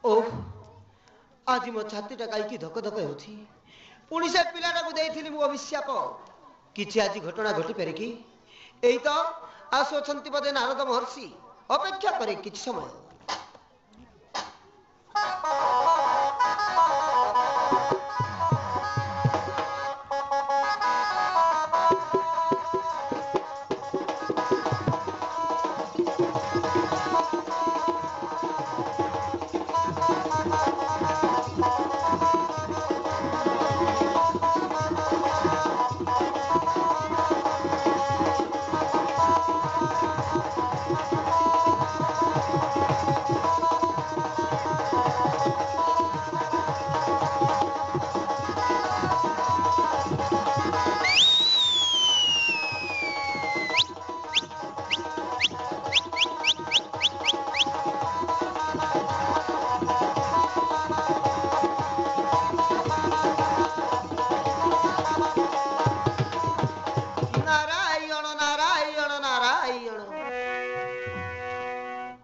ओह आज मो छातीटा कहीं धक धक होउछि पुणी से पिलाटा देइथिली मु अभिशाप किछि आज घटना घटी पारे कि एई तो आसुछंती बदे नारद महर्षि अपेक्षा करे किछि समय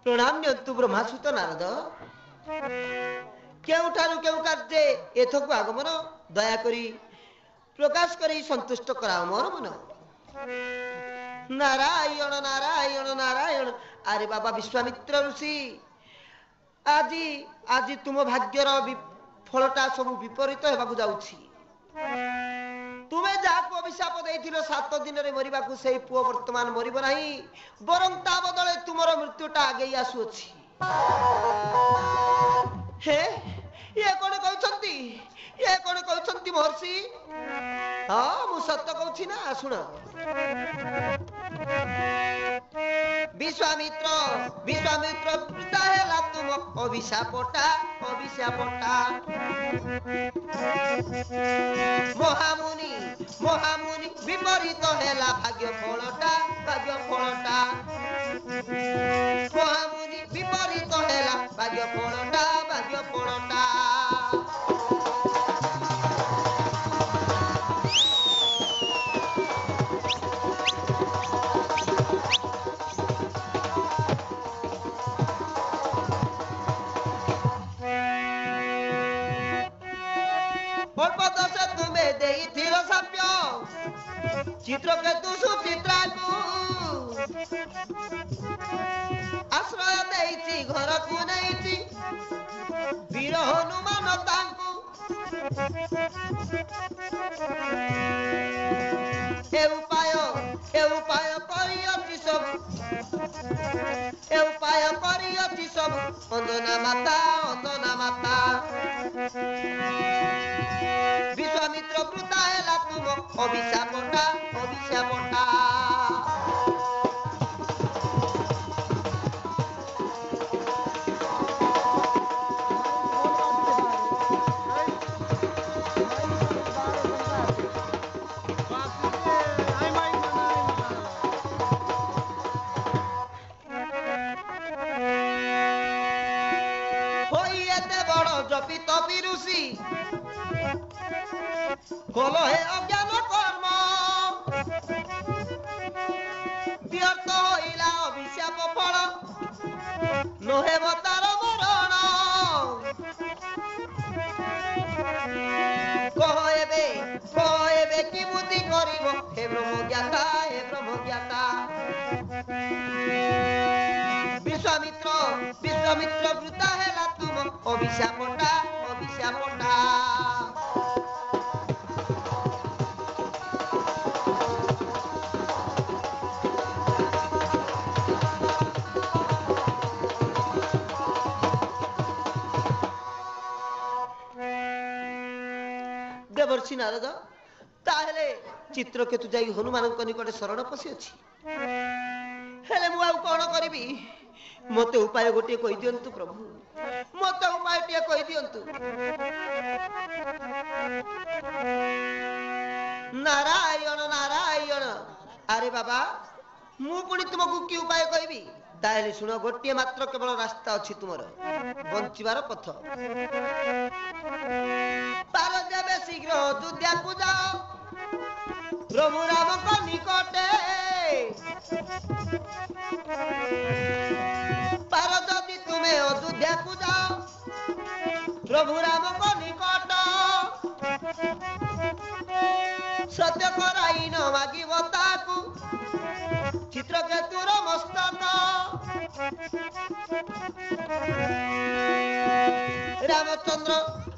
प्रणाम नियंतु ब्रह्मासुत नारद केउठारु केउ कार्ये एथकु आगमन दया करी प्रकाश करी संतुष्ट कराओ मोर मन नारायण नारायण नारायण अरे बाबा विश्वामित्र ऋषि आज आज तुम भाग्यर फलटा सब विपरीत हेबाकु जाउछि तुम्हें जहाँ अभिशाप देथिलो 7 दिन रे मरिबा को सेई पुओ वर्तमान मरिबो नाही बरं ता बदले तुमरो मृत्युटा आगे आसुछि हे ये कोन कहउछंती महर्षि हां मु सत्य कहउछि ना सुन विश्वामित्र पिता हेला तुम अभिशापटा महामुनि विपरीत हेला भाग्य फलटा महामुनि विपरीत हेला भाग्य फलटा चित्रकेतु सुचित्रा को आश्रय देइछि घर को नैछि वीर हनुमान तांकु ए उपाय करियछि सब अंजना माता विश्वामित्र वृता हेला तुम अभिशापटा कल हे अज्ञान कर्म व्यर्थ होइला अभिशाप फल नहेब तार मरण कह एबे कि बुद्धि करिब हे ब्रह्मज्ञाता विश्वामित्र वृता हेला तुम अभिशापटा देवर्षि नारद ताहेले चित्रकेतु जाई हनुमान निकटे शरण पशि अछि हेले मु आउ कोन करिबी मते उपाय गोटे कहि दियंतु प्रभु मते उपाय टिए कहि दियंतु नारायण अरे बाबा मु पुणी तुमको कि उपाय कहबी ताहेले सुन गोटे मात्र केवल रास्ता अछि तुमर बंचिबार पथ पार जेबे शीघ्र अयोध्या को जाओ प्रभु राम को निकटे पार जदि तुम्हें अयोध्या को जाओ प्रभु राम को निकट सत्य कराई न मागिब ताकू चित्रकेतुर मस्तक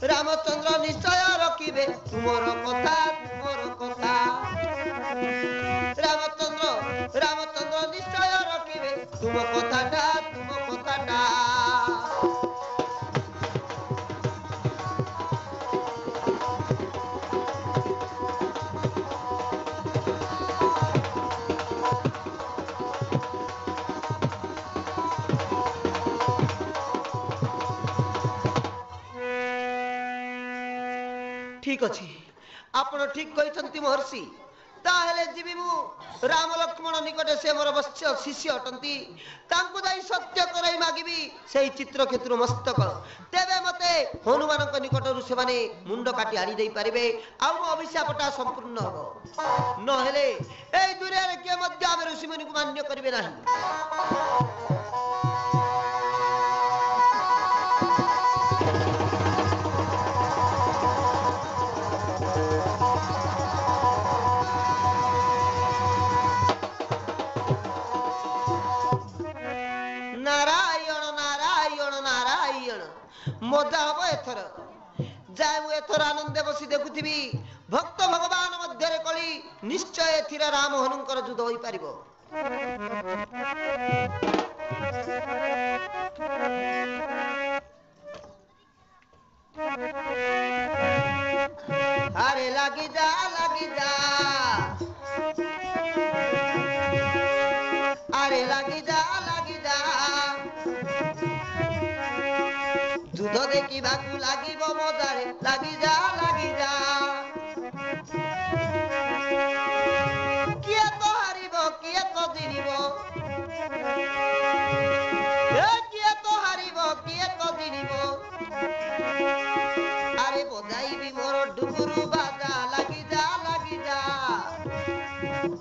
रामचंद्र निश्चय रखिबे तुमर कथा रामचंद्र निश्चय रखिबे तुम कथाटा ठीक अच्छी आपण ठीक कहते महर्षि ताहले जीवी मु राम लक्ष्मण निकटे से मोर वत्स्य शिष्य अटंती तांकु जाई सत्य कराई मागिबी सेही चित्रकेतुर मस्तक तेबे मते हनुमान निकटरू से माने मुंड काटी आनी देई पारिबे आ मो अभिशापटा संपूर्ण हो न हेले एई दुनिया रे के मध्य आमे ऋषि मुनि को मान्य करिवे नाही मजा हम एथर जाए मु एथर आनंदे बसी देखुथि भक्त भगवान मध्य कली निश्चय एथिर राम हनुकर युद्ध होई पारिबो अरे लगी जा अरे लगी जा युद्ध देखा लगे मजारे लगी जा किए तो हार किए तो जिणब किए तो हार किए तो जिणब अरे बजाइबी मोर डुगुरु बाजा लगी जा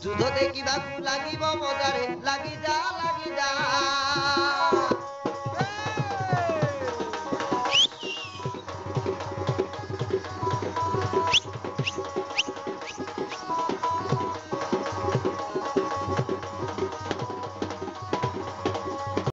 युद्ध देखा लगे मजारे लगी जा